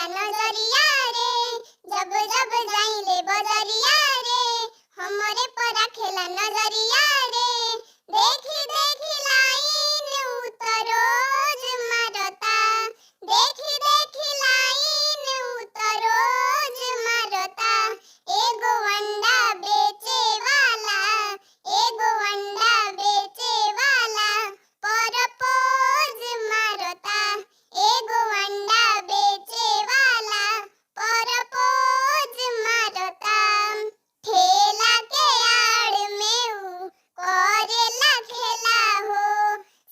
रखेला नजरिया रे, जब जब जाइले बजरिया रे, हमरे पर रखेला नजरिया रे। देखी देखी लाइन उतरोज मारता, देखी देखी लाइन उतरोज मारता। एगो अंडा बेचे वाला, एगो अंडा बेचे वाला परपोज मारता, एगो अंडा बेचे वाला परपोज मारता। ठेला के आड़ में ऊ करेला खेला हो,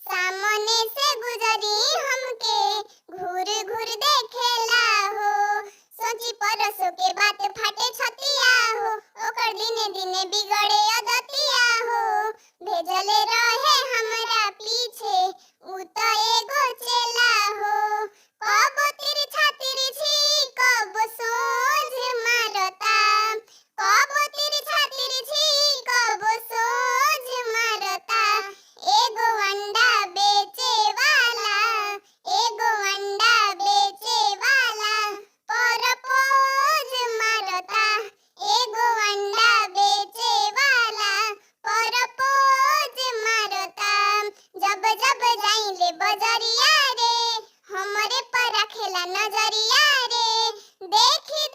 सामने से गुजरी हमके घूर घूर देखेला हो। सोची परसों के बात फाटे छतिया हो, ओकर दिने दिने बिगड़े अदतिया हो। भेजले रहे हमरा पीछे ऊ त एगो चेला हो, कब तिरछा तिरछी कब सोझ मारता, कब तिरछा तिरछी कब सोझ मारता। एगो अंडा बेचे वाला, एगो अंडा बेचे वाला परपोज मारता, एगो अंडा बेचे वाला परपोज मारता। जब जब जाइले बजरिया रे, हमरे पर रखेला नजरिया रे। देखी